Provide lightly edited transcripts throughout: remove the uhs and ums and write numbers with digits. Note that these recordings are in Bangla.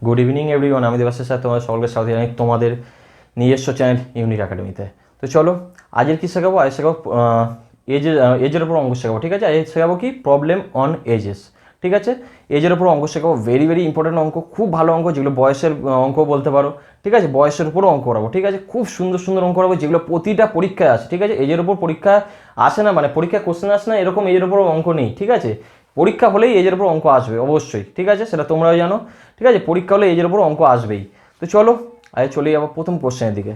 গুড ইভিনিং এভরিওয়ান, আমি দেবাশিস স্যার তোমাদের সকলকে স্বাগত জানাই তোমাদের নিজস্ব চ্যানেল ইউনিক একাডেমিতে। তো চলো আজের কী শেখাবো, আজ শেখাবো এজের ওপর অঙ্ক শেখাবো। ঠিক আছে, আজ শেখাবো কি প্রবলেম অন এজেস। ঠিক আছে, এজের ওপর অঙ্ক শেখাবো, ভেরি ইম্পর্টেন্ট অঙ্ক, খুব ভালো অঙ্ক, যেগুলো বয়সের অঙ্ক বলতে পারো। ঠিক আছে, বয়সের উপরও অঙ্ক করাবো। ঠিক আছে, খুব সুন্দর অঙ্ক করাবো, যেগুলো প্রতিটা পরীক্ষায় আসে। ঠিক আছে, এজের ওপর পরীক্ষা আসে না, মানে পরীক্ষা কোশ্চেন আসে না এরকম এজের ওপর অঙ্ক নেই। ঠিক আছে, পরীক্ষা হলেই এজের উপর অঙ্ক আসবে অবশ্যই। ঠিক আছে, সেটা তোমরাও জানো। ঠিক আছে, পরীক্ষা হলে এজের উপর অঙ্ক আসবেই। তো চলো আজ চলে যাবো প্রথম কোশ্চেনের দিকে।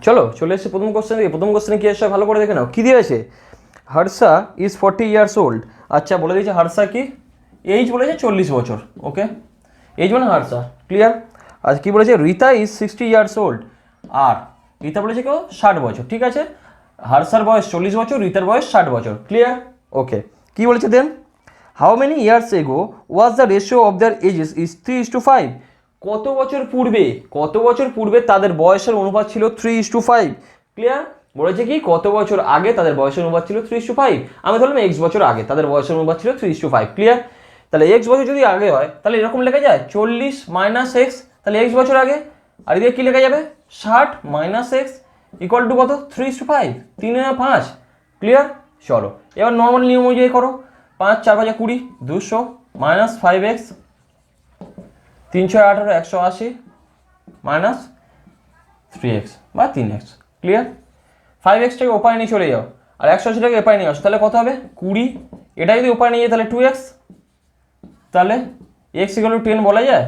চলে এসেছে প্রথম কোশ্চেনের দিকে। প্রথম কোশ্চেনে কি আসছে ভালো করে দেখে নাও। কী দিয়েছে? Harsha is 40 years old. আচ্ছা, বলে দিয়েছে হর্ষা কি এইজ, বলেছে 40 বছর। ওকে, এইজ মানে হর্ষা, ক্লিয়ার। আর কি বলেছে? Rita is 60 years old. আর রীতা বলেছে কেউ 60 বছর। ঠিক আছে, হর্ষার বয়স 40 বছর, রীতার বয়স 60 বছর, ক্লিয়ার। ওকে, কি বলেছে দেন? How many years ago was the ratio of their ages is 3:5। কত বছর পূর্বে তাদের বয়সের অনুপাত ছিল 3:5, ক্লিয়ার। বলেছে কি কত বছর আগে তাদের বয়সের অনুপাত ছিল 3:5। আমি ধরলাম x বছর আগে তাদের বয়সের অনুপাত ছিল 3:5, ক্লিয়ার। তাহলে x বছর যদি আগে হয় তাহলে এরকম লেখা যায় 40 - x, তাহলে x বছর আগে। আর এদিকে কি লেখা যাবে? 60 - x ইকুয়াল টু কত? 3:5, 3 আর 5, ক্লিয়ার। চলো এবার নর্মাল নিয়ম অনুযায়ী করো। 5 4 5 20, 200 - 5x, 3 6 18, 180 - 3x বা 3x, ক্লিয়ার। 5xটাকে ওপারে নিয়ে চলে যাও আর 180টাকে এপারে নিয়ে আসো, তাহলে কত হবে? 20। এটা যদি ওপারে নিয়ে যায় তাহলে 2x, তাহলে x = 10 বলা যায়?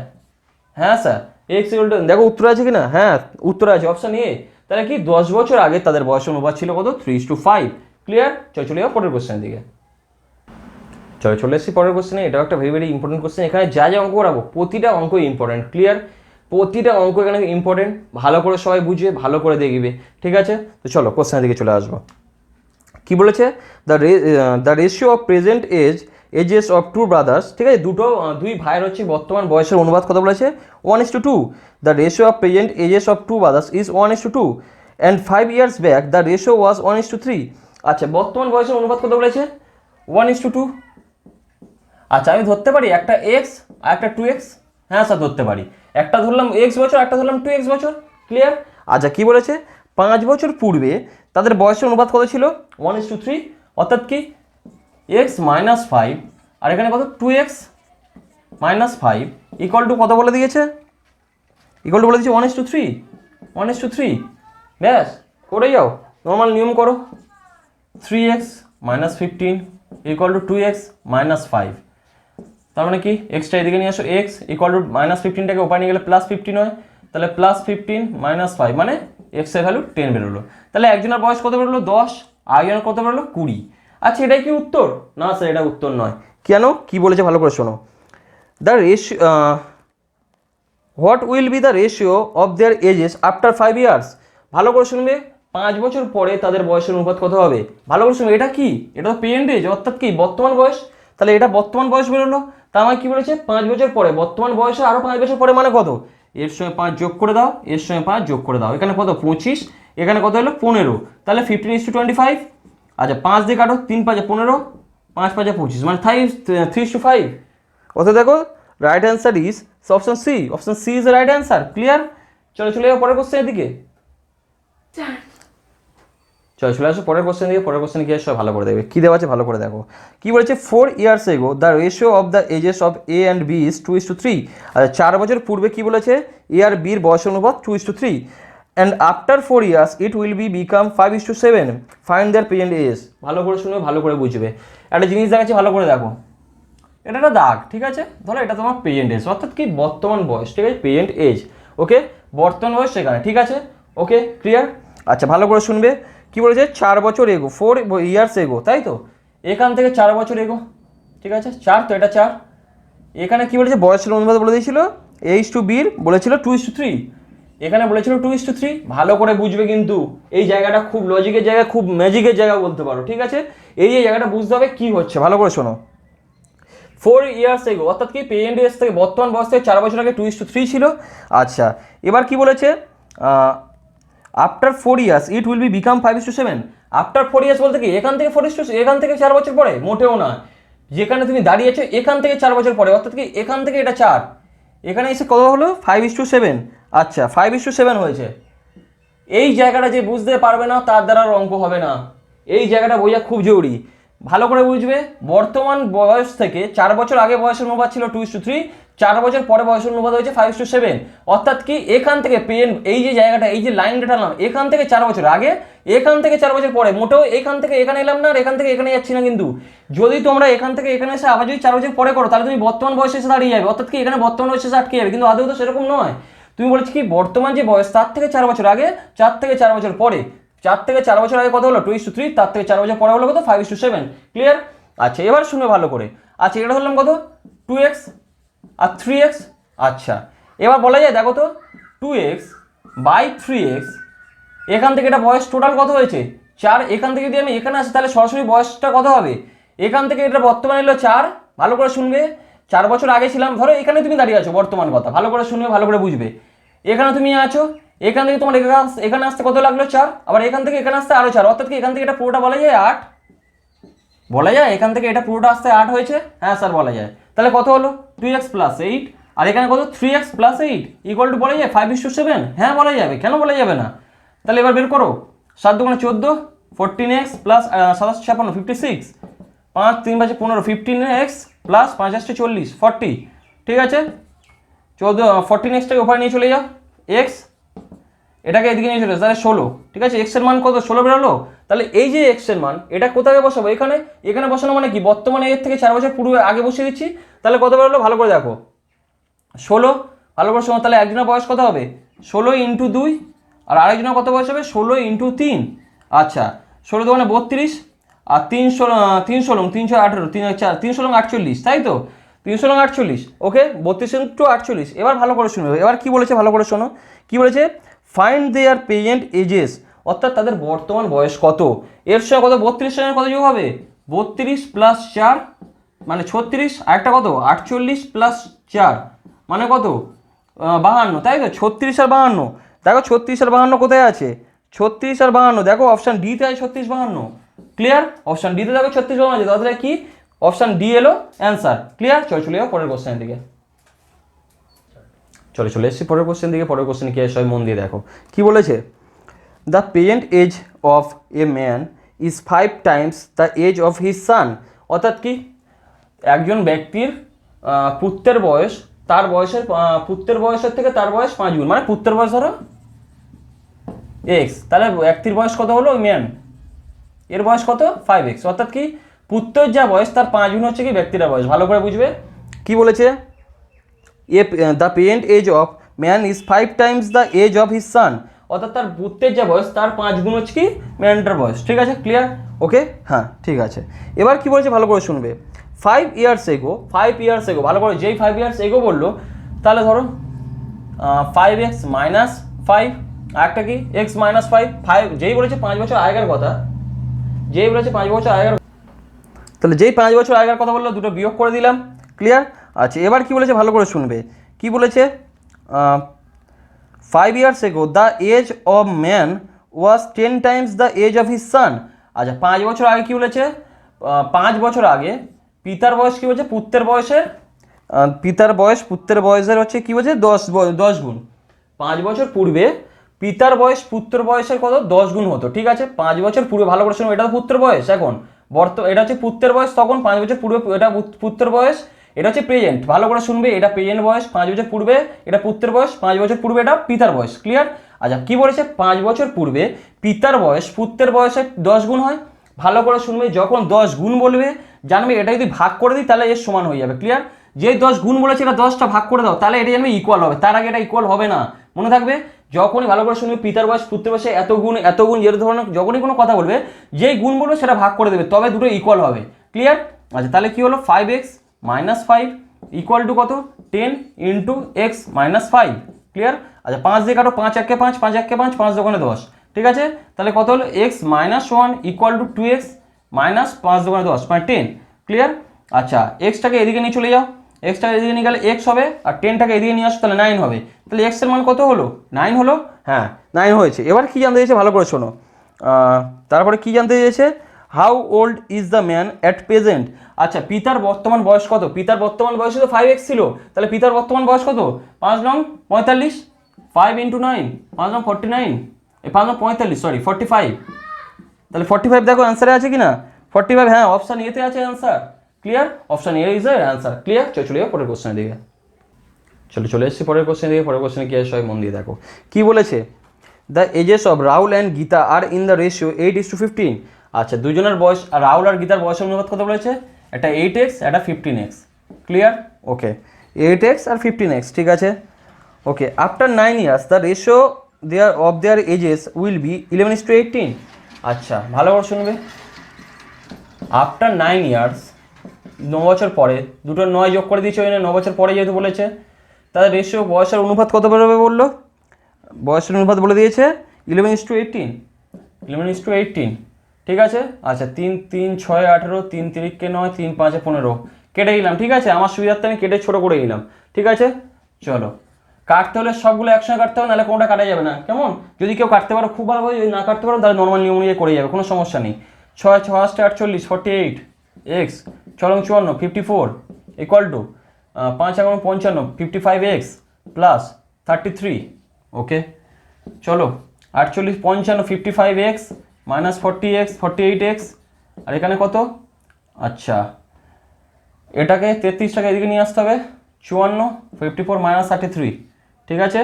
হ্যাঁ স্যার, x = 10। দেখো উত্তর আছে কি না? হ্যাঁ উত্তর আছে, অপশান এ। তাহলে কি 10 বছর আগে তাদের বয়সের অনুপাত ছিল কত? 3:5, ক্লিয়ার। চলে যাও পরের কোশ্চেনের দিকে। চলে এসেছি পরের কোশ্চেনে। এটাও একটা ভেরি ইম্পর্টেন্ট কোশ্চেন। এখানে যা অঙ্ক করাবো প্রতিটা অঙ্কই ইম্পর্টেন্ট, ক্লিয়ার। প্রতিটা অঙ্ক এখানে ইম্পর্টেন্ট, ভালো করে সবাই বুঝবে, ভালো করে দেখবে। ঠিক আছে, তো চলো কোশ্চেনের দিকে চলে আসবো। কি বলেছে? The ratio of present ages of two brothers. ঠিক আছে, দুই ভাইয়ের হচ্ছে বর্তমান বয়সের অনুপাত কত বলেছে? 1:2। The ratio of present ages of two brothers is 1:2 and 5 years back the ratio was 1:3। আচ্ছা, বর্তমান বয়সের অনুপাত কত বলেছে? 1:2। আচ্ছা, আমি ধরতে পারি একটা x আর একটা 2x। হ্যাঁ স্যার ধরতে পারি, একটা ধরলাম x বছর, একটা ধরলাম 2x বছর, ক্লিয়ার। আচ্ছা, কি বলেছে? 5 বছর পূর্বে তাদের বয়সের অনুপাত কত ছিল? 1:3, অর্থাৎ কি x - 5 আর এখানে কত? 2x - 5 ইকুয়াল টু কত বলে দিয়েছে? ইকুয়াল টু বলে দিয়েছে 1:3। ব্যাস, করে যাও, নর্মাল নিয়ম করো। 3x - 15 equal to 2x - 5। তার মানে কি এক্সটা এদিকে নিয়ে আসো, x ইকুয়াল টু -15টাকে ওপারে নিয়ে গেলে +15 হয়, তাহলে +15 - 5 মানে x এর ভ্যালু 10 বেরোলো। তাহলে একজনের বয়স কত বেরোলো? 10, আরেকজনের কত বেরোলো? 20। আচ্ছা, এটাই কি উত্তর? না স্যার, এটা উত্তর নয়। কেন? কি বলেছে ভালো করে শোনো। The ratio what will be the ratio of their ages after 5 years। ভালো করে শুনবে, 5 বছর পরে তাদের বয়সের অনুপাত কত হবে? ভালো করে শুনবে। এটা কি? এটা তো প্রেজেন্ট এজ, অর্থাৎ কি বর্তমান বয়স। তাহলে এটা বর্তমান বয়স বেরোলো। তা আমার কি বলেছে? 5 বছর পরে, বর্তমান বয়সে আরও 5 বছর পরে মানে কত? এর সঙ্গে 5 যোগ করে দাও, এর সঙ্গে 5 যোগ করে দাও। এখানে কত? 25, এখানে কত হলো? 15। তাহলে 15:25। আচ্ছা, 5 দিয়ে কাটো, 3 5 15, 5 5 25 মানে 3:5। অর্থাৎ দেখো right answer is option C. Option C is the right answer, clear. চলে যাও পরের কোশ্চেনের দিকে। চলে আসো পরের কোশ্চেন দিকে। পরের কোশ্চেন কি আসো ভালো করে দেখবে। কী দেওয়া আছে ভালো করে দেখো। কি বলেছে? 4 years ago the ratio of the ages of A and B is 2:3। আচ্ছা, 4 বছর পূর্বে কি বলেছে? এ আর বির বয়স অনুপাত 2:3 and after 4 years it will be become 5:7। Find their present age. ভালো করে শুনবে, ভালো করে বুঝবে। একটা জিনিস দেখাচ্ছি, ভালো করে দেখো। এটা একটা দাগ, ঠিক আছে। ধরো এটা তোমার প্রেজেন্ট এজ, অর্থাৎ কি বর্তমান বয়স। ঠিক আছে, প্রেজেন্ট এজ, ওকে, বর্তমান বয়স সেখানে, ঠিক আছে। ওকে, ক্লিয়ার। আচ্ছা, ভালো করে শুনবে। কি বলেছে? 4 বছর এগো, 4 years এগো, তাই তো। এখান থেকে 4 বছর এগো, ঠিক আছে, 4 তো এটা 4। এখানে কি বলেছে? বয়সের অনুপাত বলে দিয়েছিল H/B বলেছিল 2:3, এখানে বলেছিল 2:3। ভালো করে বুঝবে কিন্তু, এই জায়গাটা খুব লজিকের জায়গা, খুব ম্যাজিকের জায়গা বলতে পারো। ঠিক আছে, এই যে জায়গাটা বুঝতে হবে কি হচ্ছে, ভালো করে শোনো। 4 years এগো, অর্থাৎ কি প্রেজেন্ট এজ থেকে বর্তমান বয়স থেকে 4 বছর আগে 2:3 ছিল। আচ্ছা, এবার কি বলেছে? After 4 years it will be become 5:7। After 4 years বলতে কি এখান থেকে 4:7, এখান থেকে 4 বছর পরে? মোটেও না। যেখানে তুমি দাঁড়িয়েছো এখান থেকে 4 বছর পরে, অর্থাৎ কি এখান থেকে এটা 4, এখানে এসে কত হলো 5:7। আচ্ছা 5:7 হয়েছে। এই জায়গাটা যে বুঝতে পারবে না তার দ্বারা অঙ্ক হবে না, এই জায়গাটা বোঝা খুব জরুরি, ভালো করে বুঝবে। বর্তমান বয়স থেকে 4 বছর আগে বয়সের অনুপাত ছিল 2:3, 4 বছর পরে বয়সের অনুপাত হয়েছে 5:7, অর্থাৎ কি এখান থেকে পেন এই যে জায়গাটা, এই যে লাইন দেখালাম এখান থেকে 4 বছর আগে, এখান থেকে 4 বছর পরে, মোটেও এখান থেকে এখানে এলাম না আর এখান থেকে এখানে যাচ্ছি না, কিন্তু যদি তোমরা এখান থেকে এখানে এসে আবার যদি 4 বছর পরে করো তাহলে তুমি বর্তমান বয়সে এসে দাঁড়িয়ে যাবে, অর্থাৎ কি এখানে বর্তমান বয়সে এসে আটকে যাবে, কিন্তু আদৌ তো সেরকম নয়। তুমি বলেছি কি বর্তমান যে বয়স তার থেকে 4 বছর আগে, 4 থেকে 4 বছর পরে, 4 থেকে 4 বছর আগে কত হলো 2:3, তার থেকে 4 বছর পরে হলো কত 5:7, ক্লিয়ার? আচ্ছা এবার শুনে ভালো করে। আচ্ছা এটা ধরলাম কত 2x আর 3x। আচ্ছা এবার বলা যায় দেখো তো 2x বাই 3x, এখান থেকে এটা বয়স টোটাল কত হয়েছে 4, এখান থেকে যদি আমি এখানে আসি তাহলে সরাসরি বয়সটা কত হবে, এখান থেকে এটা বর্তমানে এলো 4, ভালো করে শুনবে, 4 বছর আগে ছিলাম, ধরো এখানে তুমি দাঁড়িয়ে আছো, বর্তমান কথা ভালো করে শুনবে, ভালো করে বুঝবে, এখানে তুমি আছো, এখান থেকে তোমার এখানে আসতে কত লাগলো 4, আবার এখান থেকে এখানে আসতে আরো 4, অর্থাৎ কি এখান থেকে এটা পুরোটা বলা যায় 8, বলা যায় এখান থেকে এটা পুরোটা আসতে 8 হয়েছে, হ্যাঁ স্যার বলা যায়। তাহলে কত হলো 2x + 8, আর এখানে কত 3x + 8 ইকুয়াল টু বলা যায় 5:7, হ্যাঁ বলা যাবে, কেন বলা যাবে না? তাহলে এবার বের করো, 7 × 14, 14x + 27 56 56, 5 3 5 15, 15x + 5 8 40 40, ঠিক আছে 14xটাকে উপরে নিয়ে চলে যাও, x এটাকে এদিকে নিয়ে চলে যাও, তাহলে 16, ঠিক আছে, x এর মান কত 16 বেরোলো। তাহলে এই যে x এর মান এটা কোথায় বসাবো, এখানে, এখানে বসানো মানে কি বর্তমানে এর থেকে 4 বছর পূর্বে আগে বসিয়ে দিচ্ছি, তাহলে কত বেরোলো ভালো করে দেখো 16, ভালো করে শোনো, তাহলে একজনের বয়স কত হবে 16 × 2, আর আরেকজনের কত বয়স হবে 16 × 3, আচ্ছা 16 দোকানে 32, আর 3 3 16 318, 3 4 3 16 48, তাই তো 3 16 48, ওকে 32 × 48। এবার ভালো করে শুনবে, এবার কি বলেছে ভালো করে শোনো, কি বলেছে ফাইন্ড দেয়ার প্রেজেন্ট এজেস, অর্থাৎ তাদের বর্তমান বয়স কত, এর সঙ্গে কত 32 সঙ্গে কত যোগ হবে 32 + 4 মানে 36, আর একটা কত 48 + 4 মানে কত 52, তাই তো 36 আর 52, দেখো 36 আর 52 কোথায় আছে, 36 আর 52 দেখো অপশান ডিতে আছে 36 52, ক্লিয়ার? অপশান ডিতে দেখো 36 52 আছে, তাহলে কি অপশান ডি এলো অ্যান্সার, ক্লিয়ার? চলে যাও পরের কোশ্চেন দিকে, চলে এসেছি পরের কোশ্চেন দিকে। পরের কোশ্চেন কি সবাই মন দিয়ে দেখো কি বলেছে, the present age of a man is 5 times the age of his son, অর্থাৎ কি একজন ব্যক্তির পুত্রের বয়স তার বয়সের পুত্রের বয়সের থেকে তার বয়স 5 গুণ, মানে পুত্রের বয়স ধরো x, তাহলে ব্যক্তির বয়স কত হলো ম্যান এর বয়স কত 5x, অর্থাৎ কি পুত্রের যা বয়স তার 5 গুণ হচ্ছে কি ব্যক্তির বয়স, ভালো করে বুঝবে কি বলেছে, the present age of man is 5 times the age of his son, অর্থাৎ তার পুত্রের যা বয়স তার 5 গুণ হচ্ছে কি ম্যানটার বয়স, ঠিক আছে ক্লিয়ার? ওকে হ্যাঁ ঠিক আছে। এবার কি বলেছে ভালো করে শুনবে, 5 years ago, 5 years ago, ভালো করে যেই 5 years ago বললো, তাহলে ধরো 5x - 5, আর একটা কি x - 5, 5 যেই বলেছে 5 বছর আগের কথা, যেই বলেছে 5 বছর আগের, তাহলে যেই 5 বছর আগের কথা বললো দুটো বিয়োগ করে দিলাম, ক্লিয়ার? আচ্ছা এবার কি বলেছে ভালো করে শুনবে, কি বলেছে 5 years ago the age of man was 10 times the age of his son, আচ্ছা 5 বছর আগে কি বলেছে 5 বছর আগে পিতার বয়স কি বলছে পুত্রের বয়সের, পিতার বয়স পুত্রের বয়সের হচ্ছে কি বলছে 10 গুণ, 5 বছর পূর্বে পিতার বয়স পুত্র বয়সের কত 10 গুণ হতো, ঠিক আছে 5 বছর পূর্বে, ভালো করে শুনো, এটা তো পুত্র বয়স, এখন এটা হচ্ছে পুত্রের বয়স, তখন 5 বছর পূর্বে এটা পুত্র বয়স, এটা হচ্ছে প্রেজেন্ট, ভালো করে শুনবে, এটা প্রেজেন্ট বয়স 5 বছর পূর্বে, এটা পুত্রের বয়স 5 বছর পূর্বে, এটা পিতার বয়স, ক্লিয়ার? আচ্ছা কি বলেছে 5 বছর পূর্বে পিতার বয়স পুত্রের বয়সের 10 গুণ হয়, ভালো করে শুনবে, যখন 10 গুণ বলবে জানবে এটা যদি ভাগ করে দিই তাহলে এর সমান হয়ে যাবে, ক্লিয়ার? যেই 10 গুণ বলেছে এটা 10টা ভাগ করে দাও তাহলে এটা জানবে ইকুয়াল হবে, তার আগে এটা ইকুয়াল হবে না, মনে থাকবে। যখনই ভালো করে শুনবে পিতার বয়স পুত্রের বয়সে এত গুণ যে ধরনের যখনই কোনো কথা বলবে যেই গুণ বলবে সেটা ভাগ করে দেবে, তবে দুটো ইকুয়াল হবে, ক্লিয়ার? আচ্ছা তাহলে কি হলো 5x - 5 ইকুয়াল টু কত 10 × x - 5, ক্লিয়ার? আচ্ছা 5 দিয়ে কাটো, 5 1 5, 5 1 5, 5 2 10, ঠিক আছে? তাহলে কত হলো x - 1 ইকুয়াল টু 2x - 5 2 10 মানে 10, ক্লিয়ার? আচ্ছা এক্সটাকে এদিকে নিয়ে চলে যাও, এক্সটাকে এদিকে নিয়ে গেলে x হবে, আর 10টাকে এদিকে নিয়ে আসো তাহলে 9 হবে, তাহলে x এর মান কত হলো 9 হলো, হ্যাঁ 9 হয়েছে। এবার কি জানতে চেয়েছে ভালো করে শোনো, তারপরে কি জানতে চেয়েছে how old is the man at present. আচ্ছা, পিতার বর্তমান বয়স কত? পিতার বর্তমান বয়স তো 5x ছিল, তাহলে পিতার বর্তমান বয়স কত? 5 নং 45, 5 × 9, 5 নং 49, 5 নং 45, সরি 45। তাহলে 45 দেখো অ্যান্সারে আছে কি না? 45, হ্যাঁ অপশান এতে আছে answer. Clear? Option A is এর অ্যান্সার। ক্লিয়ার? চলে যাও পরের কোশ্চেনের দিকে। চলে এসেছি পরের কোশ্চেন দিকে। পরের কোশ্চেনে কি আছে সবাই মন দিয়ে দেখো কি বলেছে। The ages of Rahul and Gita are in the ratio 8:15। আচ্ছা, দুজনের বয়স, রাহুল আর গীতার বয়সের অনুপাত কত বলেছে? একটা 8x, একটা 15x। ক্লিয়ার? ওকে, 8x আর 15x, ঠিক আছে। Okay, after 9 years the ratio their ages will be 11:18। আচ্ছা, ভালো করে শুনবে। আফটার 9 years, 9 বছর পরে, দুটো 9 যোগ করে দিয়েছে, ওই 9 বছর পরে যেহেতু বলেছে, তাদের রেশিও বয়সের অনুপাত কত বেরোবে বললো? বয়সের অনুপাত বলে দিয়েছে 11:18, 11:18, ঠিক আছে। আচ্ছা, 3 3 6 18, 3 3 9, 3 5 15 কেটে দিলাম, ঠিক আছে। আমার সুবিধার্থে আমি কেটে ছোটো করে দিলাম, ঠিক আছে। চলো, কাটতে হলে সবগুলো একসঙ্গে কাটতে হবে, নাহলে কোনোটা কাটা যাবে না, কেমন? যদি কেউ কাটতে পারো খুব ভালো, যদি না কাটতে পারো তাহলে নর্মাল নিয়ম অনুযায়ী করে যাবে, কোনো সমস্যা নেই। 6 6 8 48, 48 x, 6 54, 54 equal to 5 55, 55x plus 33। ওকে, চলো 48 55, 55x মাইনাস 40x, 48x, আর এখানে কত? আচ্ছা, এটাকে 33টাকে এদিকে নিয়ে আসতে হবে, 54, 54 মাইনাস 33, ঠিক আছে।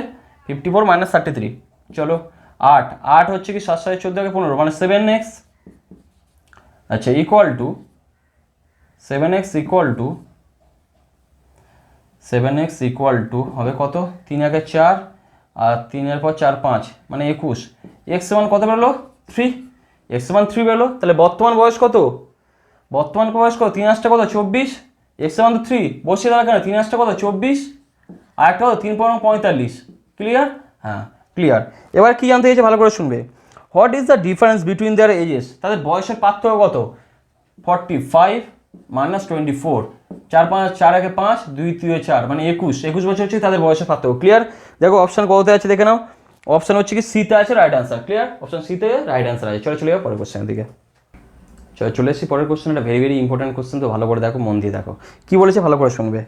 54 মাইনাস 33, চলো 8 8 হচ্ছে কি 7 7 14 15, মানে 7x। আচ্ছা, equal to 7x equal to হবে কত? 3 1 4 আর 3 এর পর 4 5, মানে 21। এক্স মান কত বেরোলো? 3। এক্স মান 3 বেরোলো, তাহলে বর্তমান বয়স কত? বর্তমান বয়স কত? 3 8 কত? 24। এক্স মান তো 3 বসিয়ে দেওয়া কেন? 3 8 কত? 24, আর একটা কত? 3 5 45। ক্লিয়ার? হ্যাঁ ক্লিয়ার। এবার কি জানতে চাইছে ভালো করে শুনবে। What is the difference between their ages? তাদের বয়সের পার্থক্য কত? 45 মাইনাস 24, 4 5 4 1 5, 2 3 4, মানে 21 বছর হচ্ছে তাদের বয়সের পার্থক্য। ক্লিয়ার? দেখো অপশান কততে আছে দেখে নাও। অপশান হচ্ছে কি সিতে আছে রাইট অ্যান্সার। ক্লিয়ার? অপশান সিতে রাইট অ্যান্সার আছে। চলে যাও পরের কোশ্চেনের দিকে। চলে এসেছি পরের কোশ্চেন। এটা ভেরি ইম্পর্টেন্ট কোশ্চেন, তো ভালো করে দেখো, মন দিয়ে দেখো কি বলেছে, ভালো করে শুনবে।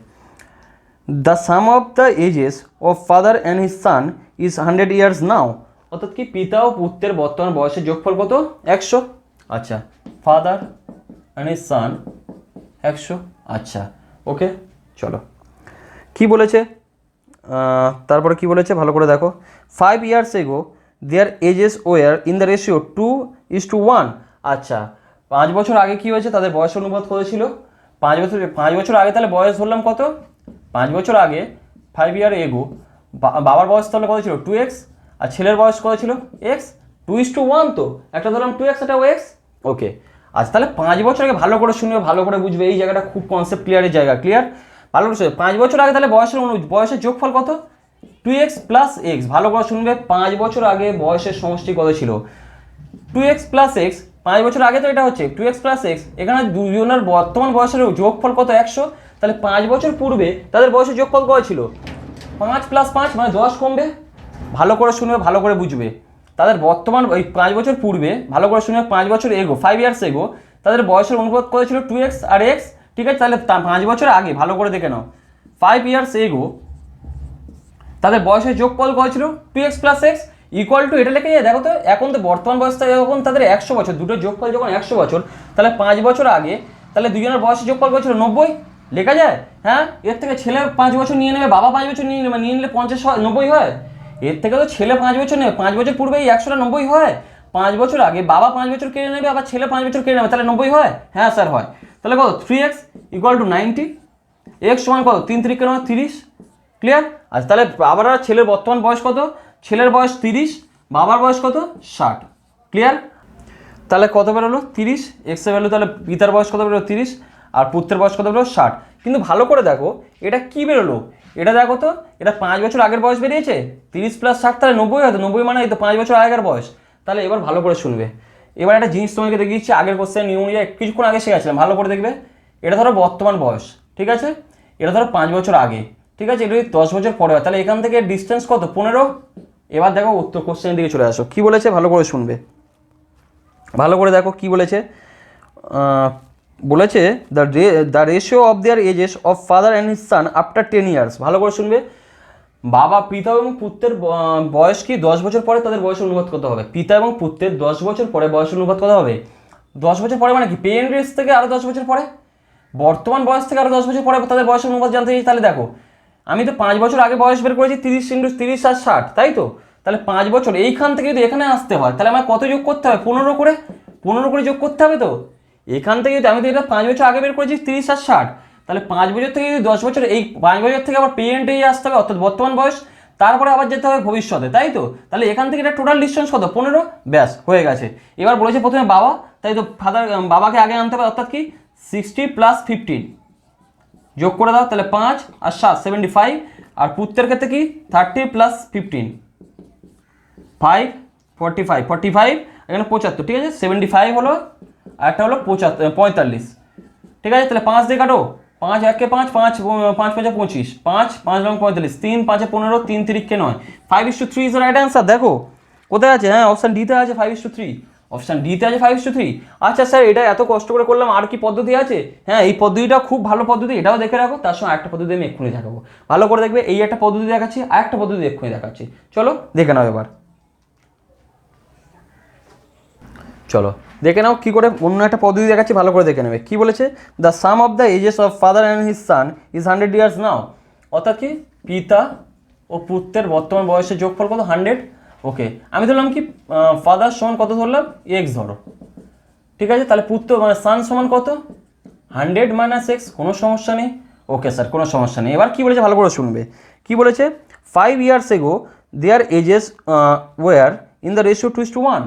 The sum of the ages of father and his son is 100 years now. অর্থাৎ কি পিতা ও পুত্রের বর্তমান বয়সের যোগফল কত? 100। আচ্ছা, ফাদার অ্যান্ড হিজ সান 100। আচ্ছা, ওকে, চলো কি বলেছে তারপরে কি বলেছে ভালো করে দেখো। 5 years ago their ages were in the ratio 2:1। আচ্ছা, 5 বছর আগে কি হয়েছে? তাদের বয়স অনুপাত করেছিল 5 বছর আগে, তাহলে বয়স ধরলাম কত? 5 বছর আগে 5 year ago বাবার বয়স তাহলে কত ছিল? 2x, আর ছেলের বয়স কত ছিল? x। 2:1, তো একটা ধরলাম 2x, একটা x। ওকে, আচ্ছা তাহলে 5 বছর আগে, ভালো করে শুনবে, ভালো করে বুঝবে, এই জায়গাটা খুব কনসেপ্ট ক্লিয়ারের জায়গা। ক্লিয়ার? ভালো করে শুনবে। 5 বছর আগে তাহলে বয়সের যোগফল কত? 2x plus x। ভালো করে শুনবে, 5 বছর আগে বয়সের সমষ্টি কত ছিল? 2x plus x। 5 বছর আগে তো এটা হচ্ছে 2x প্লাস x, এখানে দুজনের বর্তমান বয়সের যোগফল কত? 100। তাহলে 5 বছর পূর্বে তাদের বয়সের যোগফল কত ছিল? 5 প্লাস 5 মানে 10 কমবে। ভালো করে শুনবে, ভালো করে বুঝবে। তাদের বর্তমান ওই 5 বছর পূর্বে, ভালো করে শুনবে, 5 বছর এগো, 5 years এগো তাদের বয়সের অনুপাত কত ছিল? 2x আর x, ঠিক আছে। তাহলে 5 বছর আগে, ভালো করে দেখে নাও, 5 years এগো তাদের বয়সের যোগফল কত ছিল? 2x plus x equal to, এটা লিখে যায় দেখো তো। এখন তো বর্তমান বয়সটা যখন তাদের 100 বছর, দুটো যোগফল যখন 100 বছর, তাহলে 5 বছর আগে তাহলে দুজনের বয়সের যোগফল কত ছিল? 90 লেখা যায়। হ্যাঁ, এর থেকে ছেলে 5 বছর নিয়ে নেবে, বাবা 5 বছর নিয়ে নিলে 50 হয়, 90 হয়। এর থেকে তো ছেলে 5 বছর নেবে, 5 বছর পূর্বে এই 100টা 90 হয়। 5 বছর আগে বাবা 5 বছর কেড়ে নেবে, আবার ছেলে 5 বছর কেড়ে নেবে, তাহলে 90 হয়। হ্যাঁ স্যার হয়। তাহলে কত? 3x ইকুয়াল টু 90, x সমান কত? 3 3 30। ক্লিয়ার? আচ্ছা, তাহলে বাবার আর ছেলের বর্তমান বয়স কত? ছেলের বয়স 30, বাবার বয়স কত? 60। ক্লিয়ার? তাহলে কত বেরোলো? 30। এক্স এর ভ্যালু, তাহলে পিতার বয়স কত বেরোলো? 30, আর পুত্রের বয়স কত বেরোলো? 60। কিন্তু ভালো করে দেখো, এটা কি বেরোলো? এটা দেখো তো, এটা 5 বছর আগের বয়স বেরিয়েছে। 30 প্লাস 60, তাহলে 90 হয়তো। 90 মানে এই তো 5 বছর আগের বয়স। তাহলে এবার ভালো করে শুনবে। এবার একটা জিনিস তোমাকে দেখিয়েছি, আগের কোশ্চেন নিয়ম অনুযায়ী কিছুক্ষণ আগে শিখেছিলাম, ভালো করে দেখবে। এটা ধরো বর্তমান বয়স, ঠিক আছে। এটা ধরো 5 বছর আগে, ঠিক আছে। এটা যদি 10 বছর পরে হয়, তাহলে এখান থেকে ডিস্টেন্স কত? 15। এবার দেখো উত্তর কোশ্চেনের দিকে চলে আসো, কি বলেছে ভালো করে শুনবে। ভালো করে দেখো কি বলেছে। বলেছে the ratio of their ages of father and his son after 10 years. ভালো করে শুনবে, বাবা পিতা এবং পুত্রের বয়স কি 10 বছর পরে তাদের বয়সের অনুপাত কত হবে? পিতা এবং পুত্রের 10 বছর পরে বয়সের অনুপাত কত হবে? 10 বছর পরে মানে কি পেরেন্ট এজ থেকে আরও 10 বছর পরে, বর্তমান বয়স থেকে আরও 10 বছর পরে তাদের বয়সের অনুপাত জানতে চাই। তাহলে দেখো আমি তো 5 বছর আগে বয়স বের করেছি, 30 × 30 আর 60, তাই তো? তাহলে 5 বছর এইখান থেকে যদি এখানে আসতে হয় তাহলে আমার কত যোগ করতে হবে? 15 করে, 15 করে যোগ করতে হবে। তো এখান থেকে যদি আমি তো এটা 5 বছর আগে বের করেছি 30 আর 60, তাহলে 5 বছর থেকে যদি 10 বছর, এই 5 বছর থেকে আবার পেরেন্ট এজে আসতে হবে অর্থাৎ বর্তমান বয়স, তারপরে আবার যেতে হবে ভবিষ্যতে, তাই তো? তাহলে এখান থেকে এটা টোটাল ডিস্টেন্স কত? 15। ব্যাস হয়ে গেছে। এবার বলেছে প্রথমে বাবা, তাই তো বাবাকে আগে আনতে হবে, অর্থাৎ কি 60 + 15 যোগ করে দাও, তাহলে 5 আর 7 75, আর পুত্রের ক্ষেত্রে কি 30 + 15 5 45 45, এখানে 75, ঠিক আছে? 75 হলো, আর একটা হলো 45, ঠিক আছে? তাহলে 5 দিয়ে কাটো, 5 1 5 5 5 5 25, 5 5 9 45, 3 5 15, 3 3 9, 5:3 ইজ রাইট অ্যান্সার। দেখো কোথায় আছে? হ্যাঁ, অপশান ডিতে আছে 5:3, অপশান ডিতে আছে 5:3। আচ্ছা স্যার, এটা এত কষ্ট করে করলাম, আর কি পদ্ধতি আছে? হ্যাঁ, এই পদ্ধতিটা খুব ভালো পদ্ধতি, এটাও দেখে রাখো। তার সঙ্গে একটা পদ্ধতি আমি এক্ষুনি দেখাবো, ভালো করে দেখবে। এই একটা পদ্ধতি দেখাচ্ছি, আর একটা পদ্ধতি এক্ষুনি দেখাচ্ছি, চলো দেখে নাও এবার। চলো দেখে নাও কী করে, অন্য একটা পদ্ধতি দেখাচ্ছি, ভালো করে দেখে নেবে। কী বলেছে? The sum of the ages of father and his son is 100 years now. অর্থাৎ কি পিতা ও পুত্রের বর্তমান বয়সের যোগফল কত? 100। ওকে, আমি ধরলাম কি ফাদার সমান কত ধরলাম? x ধরো, ঠিক আছে? তাহলে পুত্র মানে সান সমান কত? 100 - x, কোনো সমস্যা নেই। ওকে স্যার, কোনো সমস্যা নেই। এবার কী বলেছে ভালো করে শুনবে। কী বলেছে? 5 years ago their ages were in the ratio 2:1।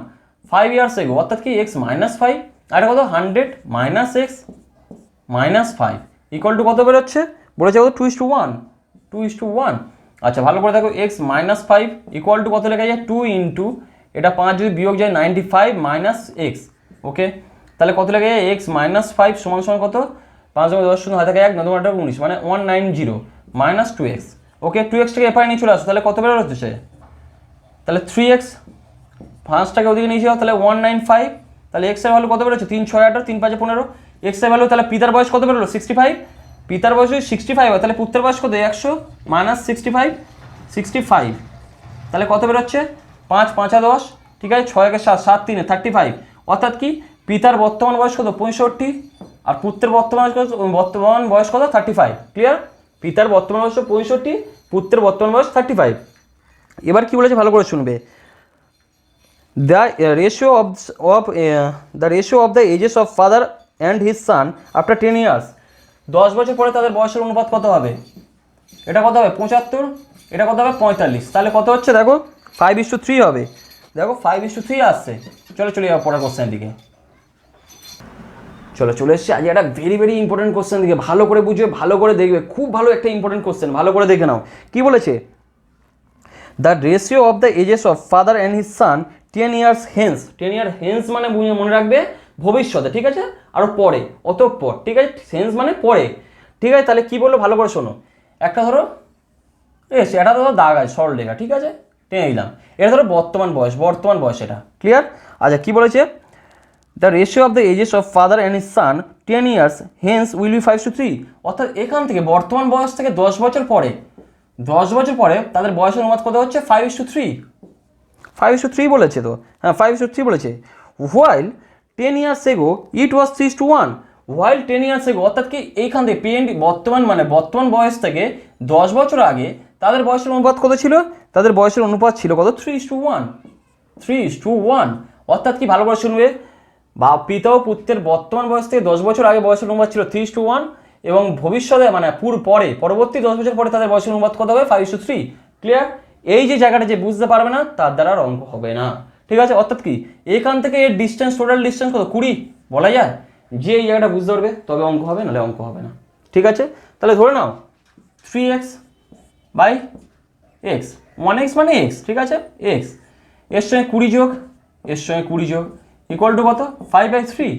5 years ago অর্থাৎ কি x - 5, আর কত? 100 - x - 5 ইকুয়াল টু কত বেরোচ্ছে? বলেছে কত? 2:1, 2:1। আচ্ছা ভালো করে দেখো, x - 5 ইকুয়াল টু কত লেখা যায়? 2 × এটা 5 যদি বিয়োগ যায় 95 - x। ওকে, তাহলে কত লেখা যায়? x - 5 সমান সমান কত? 5 × 10 শূন্য হাতে 1, 9 × 8 19, মানে 190 - 2x। ওকে, 2x টাকে এপারে নিয়ে চলে আসো, তাহলে কত বেরো হচ্ছে? তাহলে 3x, 5টাকে ওদিকে নিয়ে যাও, তাহলে 195। তাহলে x এর ভ্যালু কত বেরোচ্ছে? 3 6 18, 3 5 15। x এর ভ্যালু, তাহলে পিতার বয়স কত বেরোলো? 65। পিতার বয়স যদি 65 হয় তাহলে পুত্রের বয়স কত? 100 - 65, 65। তাহলে কত বেরোচ্ছে? 5 5 10, ঠিক আছে? 6 1 7 7 3 35। অর্থাৎ কি পিতার বর্তমান বয়স কত? 65, আর পুত্রের বর্তমান বয়স কত? 35। ক্লিয়ার? পিতার বর্তমান বয়স 65, পুত্রের বর্তমান বয়স 35। এবার কি বলেছে ভালো করে শুনবে। The ratio of the ages of father and his son after 10 years, 10 বছর পরে তাদের বয়সের অনুপাত কত হবে? এটা কত হবে? 75, এটা কত হবে? 45। তাহলে কত হচ্ছে দেখো? 5:3 হবে। দেখো 5:3 আসছে। চলো চলে যাবো পরের কোশ্চেন দিকে। চলে এসেছি আজ একটা ভেরি ইম্পর্টেন্ট কোশ্চেন দিকে। ভালো করে বুঝবে, ভালো করে দেখবে, খুব ভালো একটা ইম্পর্টেন্ট কোশ্চেন, ভালো করে দেখে নাও। কি বলেছে? The ratio of the ages of father and his son 10 years hence। 10 year hence মানে মনে রাখবে ভবিষ্যতে, ঠিক আছে? আরও পরে, অতঃপর, ঠিক আছে? হেন্স মানে পরে, ঠিক আছে? তাহলে কি বললো ভালো করে শোনো। একটা ধরো এটা ধরো দাগ আছে সরলরেখা, ঠিক আছে? টেনে দিলাম। এটা ধরো বর্তমান বয়স, এটা ক্লিয়ার? আচ্ছা কি বলেছে? The ratio of the ages of father and his son 10 years hence will be 5:3। অর্থাৎ এখান থেকে বর্তমান বয়স থেকে 10 বছর পরে, 10 বছর পরে তাদের বয়সের অনুপাত কত হচ্ছে? 5:3। 5:3 বলেছে তো, হ্যাঁ 5:3 বলেছে। হোয়াইল 10 years ago ইট ওয়াজ 3:1। হোয়াইল 10 years ago অর্থাৎ কি এইখান থেকে বর্তমান বয়স থেকে 10 বছর আগে তাদের বয়সের অনুপাত কত ছিল? তাদের বয়সের অনুপাত ছিল কত? 3:1, 3:1। অর্থাৎ কি ভালো করে শুনবে, বা পিতা ও পুত্রের বর্তমান বয়স থেকে 10 বছর আগে বয়সের অনুপাত ছিল 3:1, এবং ভবিষ্যতে মানে পরবর্তী 10 বছর পরে তাদের বয়সের অনুপাত কত হবে? 5:3। ক্লিয়ার? এই যে জায়গাটা যে বুঝতে পারবে না তার দ্বারা আর অঙ্ক হবে না, ঠিক আছে? অর্থাৎ কি এখান থেকে এর ডিস্টেন্স, টোটাল ডিস্টেন্স কত? 20 বলা যায়। যে এই জায়গাটা বুঝতে পারবে তবে অঙ্ক হবে, নাহলে অঙ্ক হবে না, ঠিক আছে? তাহলে ধরে নাও 3x / x, 1x মানে x, ঠিক আছে? x এর সঙ্গে 20 যোগ, এর সঙ্গে 20 যোগ ইকুয়াল টু কত? 5/3।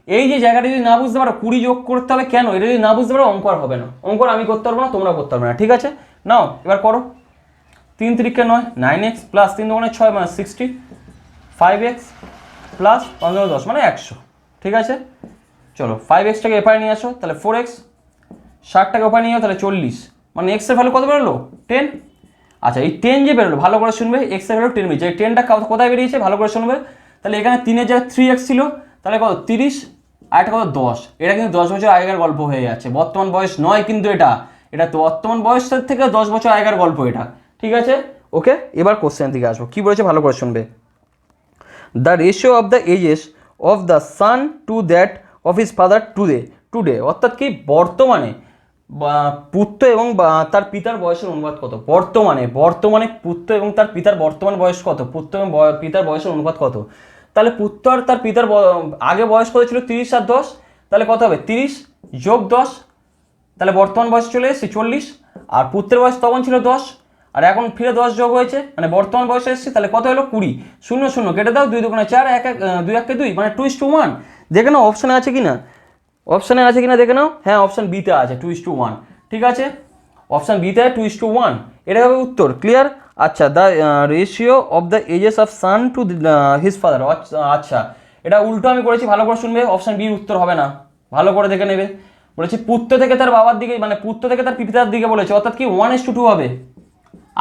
এই যে জায়গাটা যদি না বুঝতে পারো 20 যোগ করতে হবে কেন, এটা যদি না বুঝতে পারো অঙ্ক আর হবে না। অঙ্ক আমি করতে পারবো না, তোমরা করতে পারবে না, ঠিক আছে? নাও এবার করো। 3 × 3 = 9, 9x প্লাস 3 × 6 মানে 60, 5x প্লাস 5 × 10 মানে 100, ঠিক আছে? চলো 5x-টাকে এপারে নিয়ে আসো, তাহলে 4x, 60টাকে ওপারে নিয়ে যাও, তাহলে 40, মানে এক্সের ভ্যালু কত বেরোলো 10। আচ্ছা এই 10 যে বেরোলো ভালো করে শুনবে, এক্সের ভ্যালু 10 বেরিয়েছে, এই 10টা কোথায় বেরিয়েছে ভালো করে শুনবে। তাহলে এখানে 3-এর জায়গায় 3x ছিল, তাহলে কত 30, আর এটা কত 10, এটা কিন্তু 10 বছর আগেকার গল্প হয়ে যাচ্ছে, বর্তমান বয়স নয় কিন্তু এটা তো বর্তমান বয়সের থেকে 10 বছর আগেকার গল্প এটা, ঠিক আছে। ওকে, এবার কোশ্চেন দিকে আসবো, কি বলেছে ভালো করে শুনবে। The ratio of the ages of the son to that of his father today, অর্থাৎ কি বর্তমানে পুত্র এবং তার পিতার বয়সের অনুপাত কত। বর্তমানে পুত্র এবং তার পিতার বর্তমান বয়স কত, পুত্র এবং পিতার বয়সের অনুপাত কত। তাহলে পুত্র আর তার পিতার আগে বয়স কত ছিল 30 আর 10, তাহলে কত হবে 30 যোগ 10, তাহলে বর্তমান বয়স চলে এসেছে 40, আর পুত্রের বয়স তখন ছিল 10, আর এখন ফিরে 10 যোগ হয়েছে, মানে বর্তমান বয়সে এসেছে, তাহলে কত হলো 20, 0 0 কেটে দাও, 2 2 4, 1 1 2 1 2, মানে 2:1। দেখে নাও অপশানে আছে কিনা দেখে নাও, হ্যাঁ অপশান বিতে আছে 2:1, ঠিক আছে, অপশান বিতে 2:1, এটা হবে উত্তর, ক্লিয়ার। আচ্ছা the ratio of the ages of son to his father, আচ্ছা এটা উল্টো আমি করেছি, ভালো করে শুনবে, অপশান বির উত্তর হবে না, ভালো করে দেখে নেবে। বলেছি পুত্র থেকে তার বাবার দিকে, মানে পুত্র থেকে তার পিতার দিকে বলেছে, অর্থাৎ কি 1:2 হবে,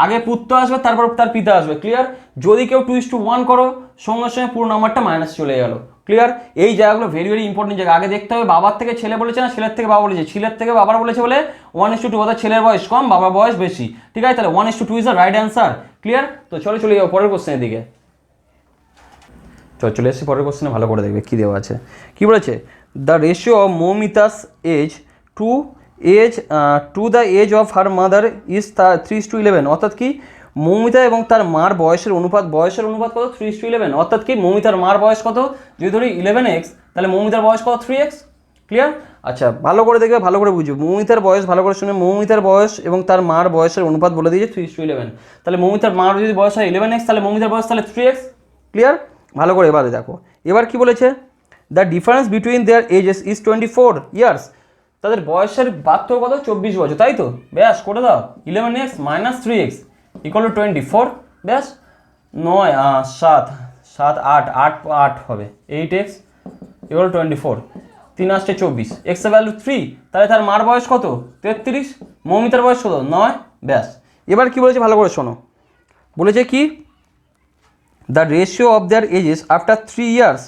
আগে পুত্র আসবে তারপর তার পিতা আসবে, ক্লিয়ার। যদি কেউ 2:1 করো সঙ্গে সঙ্গে পুরো নাম্বারটা মাইনাস চলে গেল, ক্লিয়ার। এই জায়গাগুলো ভেরি ভেরি ইম্পর্টেন্ট জায়গা, আগে দেখতে হবে বাবার থেকে ছেলে বলেছে না ছেলের থেকে বাবা বলেছে, ছেলের থেকে বাবার বলেছে বলে 1:2, অর্থাৎ ছেলের বয়স কম বাবার বয়স বেশি, ঠিক আছে, তাহলে 1:2 is the right answer, clear. তো চলে যাও পরের কোশ্চেনের দিকে, চলে এসেছি পরের কোশ্চেনে, ভালো করে দেখবে কী দেওয়া আছে, কী বলেছে। The ratio of Moumita's age to the age of her mother is 3:11, অর্থাৎ কি মৌমিতা এবং তার মার বয়সের অনুপাত কত 3:11, অর্থাৎ কি মৌমিতার মার বয়স কত, যদি ধরি 11x, তাহলে মৌমিতার বয়স কত 3x, ক্লিয়ার। আচ্ছা ভালো করে দেখবে, ভালো করে বুঝো, মৌমিতার বয়স ভালো করে শুনে, মৌমিতার বয়স এবং তার মার বয়সের অনুপাত বলে দিয়েছে 3:11, তাহলে মৌমিতার মার যদি বয়স হয় 11x, তাহলে মৌমিতার বয়স তাহলে 3x, ক্লিয়ার। ভালো করে এবারে দেখো, এবার কি বলেছে, the difference between their ages is 24 years, তাদের বয়সের পার্থক্য কত 24 বছর, তাই তো, ব্যাস করে দাও 11x minus 3x equal to 24, ব্যাস 9 7 7 8 8 8 হবে 8x ইকুয়াল টু 24, 3 8 24, x এর ভ্যালু 3, তাহলে তার মার বয়স কত 33, মৌমিতার বয়স কত 9, ব্যাস। এবার কি বলেছে ভালো করে শোনো, বলেছে কি the ratio of their ages after 3 years,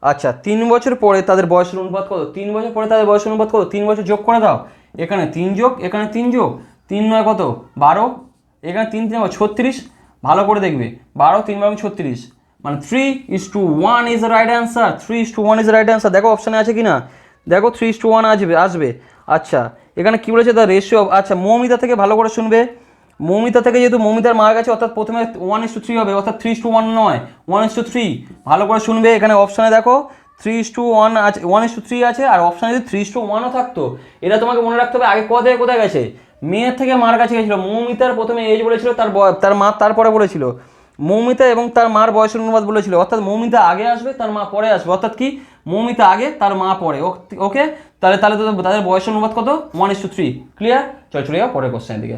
আচ্ছা 3 বছর পরে তাদের বয়সের অনুপাত কত, 3 বছর পরে তাদের বয়সের অনুপাত কত, 3 বছর যোগ করে দাও, এখানে 3 যোগ এখানে 3 যোগ, 3 9 কত 12, এখানে 3 3 36, ভালো করে দেখবে 12 3 এবং 36, মানে 3:1 is the right answer, 3:1 is the right answer. দেখো অপশানে আছে কি না, দেখো 3:1 আসবে। আচ্ছা এখানে কি বলেছে দ্য রেশিও, আচ্ছা মৌমিতা থেকে ভালো করে শুনবে, মৌমিতা থেকে যেহেতু মৌমিতার মার কাছে, অর্থাৎ প্রথমে 1:3 হবে, অর্থাৎ 3:1 নয় 1:3, ভালো করে শুনবে, এখানে অপশানে দেখো 3:1 আছে, 1:3 আছে, আর অপশানে যদি 3:1ও থাকতো, এটা তোমাকে মনে রাখতে হবে আগে কোথায় গেছে, মেয়ের থেকে মার কাছে গেছিলো, মৌমিতার প্রথমে এজ বলেছিল, তার মা তারপরে বলেছিল, মৌমিতা এবং তার মার বয়সের অনুপাত বলেছিল, অর্থাৎ মৌমিতা আগে আসবে তার মা পরে আসবে, অর্থাৎ কি মৌমিতা আগে তার মা পরে, ওকে, তাহলে তাদের বয়সের অনুপাত কত 1:3, ক্লিয়ার। চলে যাও পরের কোশ্চেনের দিকে,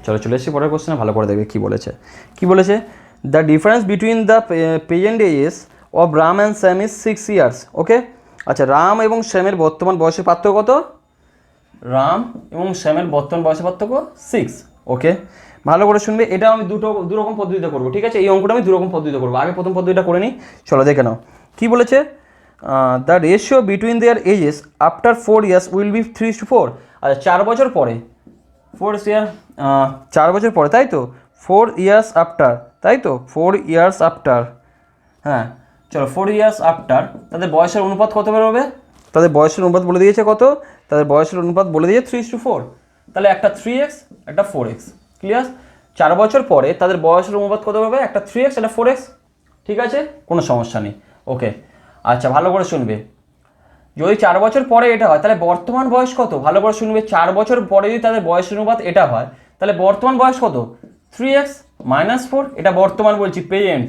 চলে এসেছি পরের কোশ্চেনে, ভালো করে দেখবে কি বলেছে the difference between the present ages of Ram and Shyam is 6 years, okay. আচ্ছা রাম এবং শ্যামের বর্তমান বয়সের পার্থক্য কত, রাম এবং শ্যামের বর্তমান বয়সের পার্থক্য 6, ওকে। ভালো করে শুনবে, এটা আমি দুরকম পদ্ধতিতে করবো, ঠিক আছে, এই অঙ্কটা আমি দুরকম পদ্ধতিতে করবো, আগে প্রথম পদ্ধতিটা করে নিই, চলো দেখে নাও কি বলেছে। The ratio between their ages after 4 years will be 3:4, আচ্ছা 4 বছর পরে 4 বছর পরে, তাই তো 4 ইয়ার্স আফটার, তাই তো 4 ইয়ার্স আফটার, হ্যাঁ চলো 4 ইয়ার্স আফটার তাদের বয়সের অনুপাত কত বেরোবে, তাদের বয়সের অনুপাত বলে দিয়েছে কত, তাদের বয়সের অনুপাত বলে দিয়েছে 3:4, তাহলে একটা 3x একটা 4x, ক্লিয়ার। 4 বছর পরে তাদের বয়সের অনুপাত কত হবে, একটা 3x একটা 4x, ঠিক আছে, কোনো সমস্যা নেই, ওকে। আচ্ছা ভালো করে শুনবে, যদি 4 বছর পরে এটা হয় তাহলে বর্তমান বয়স কত, ভালো করে শুনবে, 4 বছর পরে যদি তাদের বয়সের অনুপাত এটা হয় তাহলে বর্তমান বয়স কত 3x মাইনাস 4, এটা বর্তমান বলছি প্রেজেন্ট,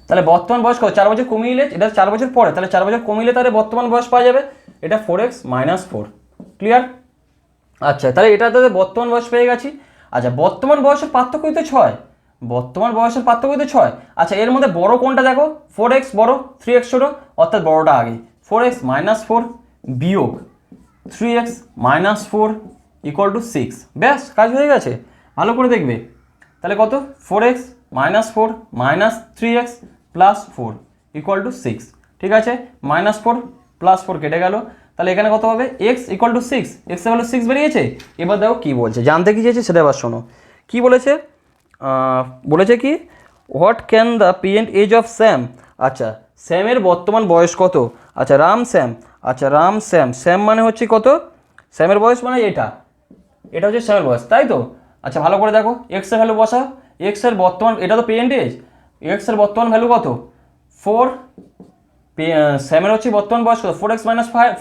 তাহলে বর্তমান বয়স কত 4 বছর কমিয়ে, এটা 4 বছর পরে, তাহলে 4 বছর কমিয়ে তাহলে বর্তমান বয়স পাওয়া যাবে, এটা 4x মাইনাস 4, ক্লিয়ার। আচ্ছা তাহলে এটা তাদের বর্তমান বয়স পেয়ে গেছি। আচ্ছা বর্তমান বয়সের পার্থক্যই তো 6, বর্তমান বয়সের পার্থক্য তো 6। আচ্ছা এর মধ্যে বড় কোনটা দেখো, 4x বড় 3x ছোটো, অর্থাৎ বড়টা আগে। 4x - 4 বিয়োগ 3x - 4 = 6। ব্যাস কাজ হয়ে গেছে, ভালো করে দেখবে। তাহলে কত, 4x - 4 - 3x + 4 = 6। ঠিক আছে, -4 + 4 কেটে গেল, তাহলে এখানে কত হবে, x = 6, x এর ভ্যালু 6 বেরিয়েছে। এবার দেখো কী বলছে, জানতে কী চেয়েছে সেটা এবার শোনো। কী বলেছে, বলেছে কি, what can the present age of Sam. আচ্ছা স্যামের বর্তমান বয়স কত। আচ্ছা রাম স্যাম, আচ্ছা রাম স্যাম, স্যাম মানে হচ্ছে কত, স্যামের বয়স মানে এটা হচ্ছে স্যামের বয়স, তাই তো। আচ্ছা ভালো করে দেখো, এক্স এর ভ্যালু বসাও, এক্স এর বর্তমান, এটা তো প্রেজেন্ট এজ, এক্স এর বর্তমান ভ্যালু কত 4, স্যামের হচ্ছে বর্তমান বয়স কত 4x -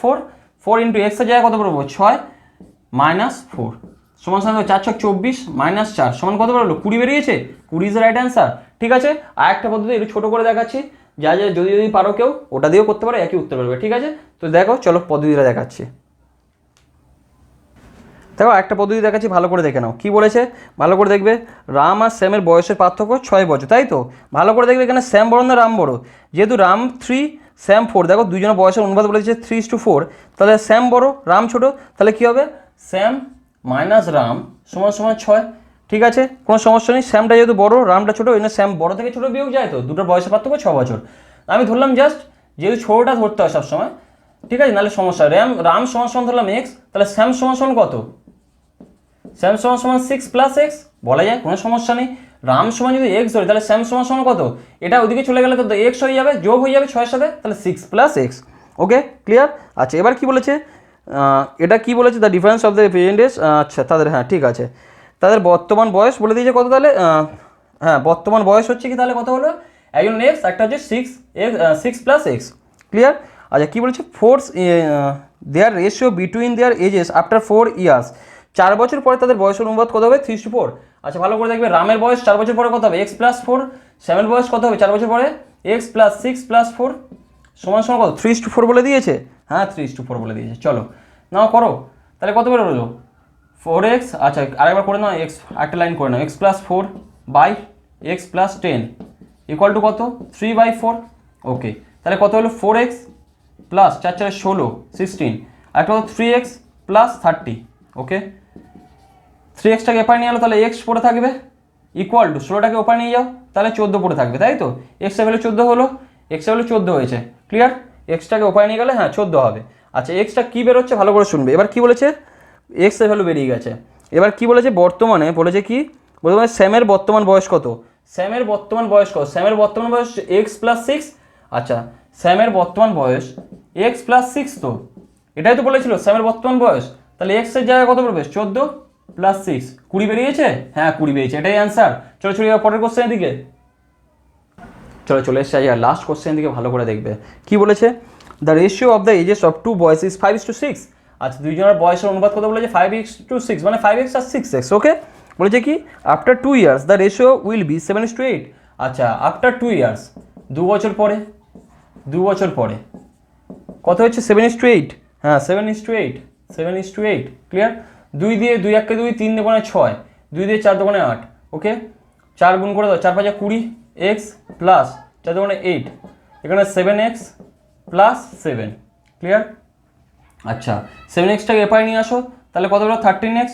4, 4 × x এর জায়গায় কত বলবো 6 - 4 সমান সমান 4 × 24 - 4 সমান কত বেরোলো 20 বেরিয়েছে। 20 ইজ দ্য রাইট অ্যান্সার। ঠিক আছে, আর একটা পদ্ধতি একটু ছোটো করে দেখাচ্ছি, যা যদি পারো কেউ ওটা দিয়েও করতে পারো, একই উত্তর পারবে। ঠিক আছে, তো দেখো চলো পদ্ধতিটা দেখাচ্ছি। দেখো একটা পদ্ধতি দেখাচ্ছি, ভালো করে দেখে নাও। কী বলেছে ভালো করে দেখবে, রাম আর স্যামের বয়সের পার্থক্য 6 বছর, তাই তো। ভালো করে দেখবে এখানে স্যাম বড় না রাম বড়, যেহেতু রাম 3 স্যাম 4, দেখো দুজনের বয়সের অনুপাত বলে দিচ্ছে 3:4, তাহলে স্যাম বড় রাম ছোটো, তাহলে কী হবে স্যাম মাইনাস রাম সমান সমান 6। ঠিক আছে, কোনো সমস্যা নেই, স্যামটা যেহেতু বড় রামটা ছোটো, এই জন্য স্যাম বড় থেকে ছোটো বিয়োগ যায়, তো দুটোর বয়সের পার্থক্য 6 বছর। আমি ধরলাম জাস্ট, যেহেতু ছোটোটা ধরতে হয় সবসময়, ঠিক আছে, নাহলে সমস্যা। রাম সমান সমান ধরলাম এক্স, তাহলে স্যাম সমান সমান কত, স্যাম সমান সমান 6 + x বলা যায়, কোনো সমস্যা নেই। রাম সমান যদি x ধরি, তাহলে স্যাম সমান সমান কত, এটা ওইদিকে চলে গেলে তো x হয়ে যাবে, যোগ হয়ে যাবে 6 এর সাথে, তাহলে 6 + x। Okay clear. আচ্ছা এবার কি বলেছে, এটা কি বলেছে, the difference of the present age. আচ্ছা তাদের, হ্যাঁ ঠিক আছে, তাদের বর্তমান বয়স বলে দিয়েছে কত, তাহলে হ্যাঁ বর্তমান বয়স হচ্ছে কি, তাহলে কত হলো, একজন x একটা হচ্ছে 6 + x। ক্লিয়ার। আচ্ছা কী বলেছে, force their ratio between their ages after 4 years. 4 বছর পরে তাদের বয়সের অনুপাত কত হবে 3:4। আচ্ছা ভালো করে দেখবে, রামের বয়স 4 বছর পরে কত হবে x + 4, স্যামের বয়স কত হবে 4 বছর পরে x + 6 + 4 সমান সমান কত 3:4 বলে দিয়েছে। হ্যাঁ 3:4 বলে দিয়েছে। চলো নাও করো, তাহলে কত বের হলো 4x। আচ্ছা আরেকবার করে নাও, x একটা লাইন করে নাও, x + 4 / x + 10 = কত 3/4। ওকে, তাহলে কত হলো 4x + 4 × 4 = 16 16, আর একটা হলো 3x + 30। ওকে, 3xটাকে এপারে নিয়ে এলো, তাহলে x পড়ে থাকবে = 16টাকে ওপারে নিয়ে যাও, তাহলে 14 পড়ে থাকবে, তাই তো। x এর ভ্যালু 14 হলো, x এর ভ্যালু 14 হয়েছে। ক্লিয়ার, xটাকে ওপারে নিয়ে গেলে হ্যাঁ 14 হবে। আচ্ছা এক্সটা কী বেরোচ্ছে ভালো করে শুনবে। এবার কি বলেছে, x এর ভ্যালু বেরিয়ে গেছে। এবার কি বলেছে, বর্তমানে বলেছে কি, বর্তমানে স্যামের বর্তমান বয়স কত, স্যামের বর্তমান বয়স কত, স্যামের বর্তমান বয়স x + 6। আচ্ছা স্যামের বর্তমান বয়স x + 6, তো এটাই তো বলেছিল স্যামের বর্তমান বয়স, তাহলে x এর জায়গায় কত পড়বে 14 + 6 20 বেরিয়েছে। হ্যাঁ 20 বেরিয়েছে, এটাই অ্যান্সার। চলো চলে যাবো পরের কোশ্চেনের দিকে। চলে এসছে আর লাস্ট কোশ্চেনের দিকে, ভালো করে দেখবে কি বলেছে, the ratio of the ages of 2 boys is 5:6। আচ্ছা দুইজনের বয়সের অনুপাত কত বলেছে 5:6, মানে 5x আর 6x। ওকে, বলেছে কি after 2 years the ratio will be 7:8। আচ্ছা আফটার 2 ইয়ার্স 2 বছর পরে, 2 বছর পরে কত হচ্ছে 7:8। হ্যাঁ 7:8, 7:8। ক্লিয়ার, 2 দিয়ে 2 1 কে 2, 3 2 6, 2 দিয়ে 4 2 8। ওকে, 4 গুণ করে দাও, 4 5 20, x প্লাস 4 2 8, এখানে 7x প্লাস 7। ক্লিয়ার। আচ্ছা 7xটাকে এপারে নিয়ে আসো, তাহলে কত হলো 13x,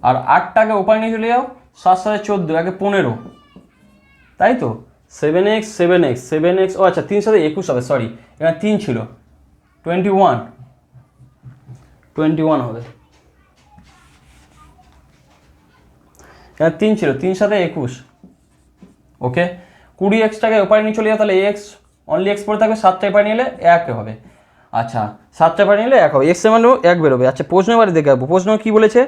আর 8টাকে ওপারে নিয়ে চলে যাও, 7 7 14, আগে 15, তাই তো। 7x 7x 7x, ও আচ্ছা 3 সাথে 21 হবে, সরি এখানে 3 ছিল, 21 হবে, এখানে 3 ছিল, 3 সাথে 21। ওকে, 20xটাকে ওপারে নিয়ে চলে যাও, তাহলে x অনলি x পড়ে থাকবে, 7টা এপারে নিলে 1 হবে। আচ্ছা 7টা এপারে নিলে 1 হবে, x এর মানেও 1 বেরোবে। আচ্ছা প্রশ্ন এবারে দেখে যাবো, প্রশ্ন কী বলেছে,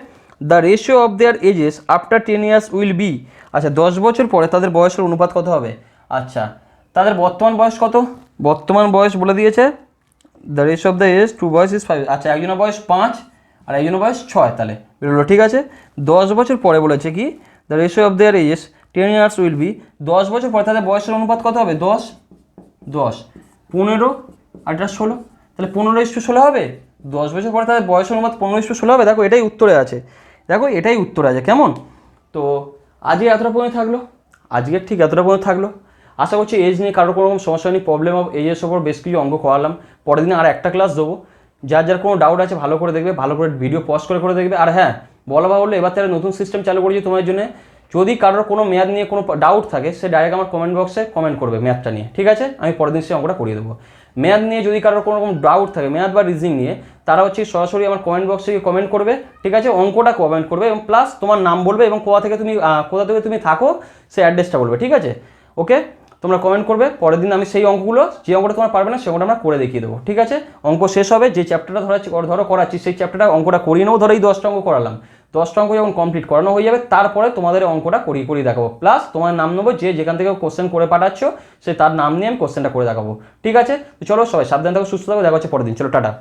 the ratio of their ages after 10 years will be. আচ্ছা 10 বছর পরে তাদের বয়সের অনুপাত কত হবে। আচ্ছা তাদের বর্তমান বয়স কত, বর্তমান বয়স বলে দিয়েছে, the ratio of the age 2 বয়স ইজ 5। আচ্ছা একজনের বয়স 5 আর একজনের বয়স 6, তাহলে বেরোলো। ঠিক আছে, 10 বছর পরে বলেছে কি, the ratio of their ages 10 years will be, 10 বছর পরে তাদের বয়সের অনুপাত কত হবে 10 10 15 আর 16, তাহলে 15:16 হবে। 10 বছর পরে তাদের বয়সের অনুপাত 15:16 হবে। দেখো এটাই উত্তরে আছে, দেখো এটাই উত্তরে আছে, কেমন। তো আজকে এতটা পর্যন্ত থাকলো, আজকে ঠিক এতটা পর্যন্ত থাকলো। আশা করছি এজ নিয়ে কারোর কোনো রকম সমস্যা নেই, প্রবলেম অফ এজের ওপর বেশ কিছু অঙ্ক করালাম। পরের দিন আর একটা ক্লাস দেবো, যার যার কোনো ডাউট আছে ভালো করে দেখবে, ভালো করে ভিডিও পজ করে দেখবে। আর হ্যাঁ, বলা বাহুল্য এবার তারা নতুন সিস্টেম চালু করেছি তোমার জন্য, যদি কারোর কোনো ম্যাথ নিয়ে কোনো ডাউট থাকে সে ডাইরেক্ট আমার কমেন্ট বক্সে কমেন্ট করবে ম্যাথটা নিয়ে, ঠিক আছে? আমি পরের দিন সে অঙ্কটা করিয়ে দেবো। ম্যাথ নিয়ে যদি কারোর কোনো রকম ডাউট থাকে, ম্যাথ বা রিজনিং নিয়ে, তারা হচ্ছে সরাসরি আমার কমেন্ট বক্সে কমেন্ট করবে, ঠিক আছে? অঙ্কটা কমেন্ট করবে এবং প্লাস তোমার নাম বলবে এবং কোথা থেকে তুমি থাকো সে অ্যাড্রেসটা বলবে, ঠিক আছে? ওকে, তোমরা কমেন্ট করবে, পরের দিন আমি সেই অঙ্কগুলো, যে অঙ্কটা তোমার পারবে না সে অঙ্কটা আমরা করে দেখিয়ে দেবো, ঠিক আছে? অঙ্ক শেষ হবে, যে চ্যাপ্টারটা ধরো করাচ্ছি সেই চ্যাপ্টারটা অঙ্কটা করিয়ে নেবো। ধরো এই 10টা অঙ্ক করালাম, 10টা অঙ্ক যখন কমপ্লিট করানো হয়ে যাবে তারপরে তোমাদের অঙ্কটা করিয়ে দেখাবো, প্লাস তোমার নাম নেবো, যে যেখান থেকে কোশ্চেন করে পাঠাচ্ছ সে তার নাম নিয়ে আমি কোশ্চেনটা করে দেখাবো, ঠিক আছে? তো চলো সবাই সাবধান থাকো, সুস্থ থাকো, দেখা হচ্ছে পরের দিন, চলো টাটা।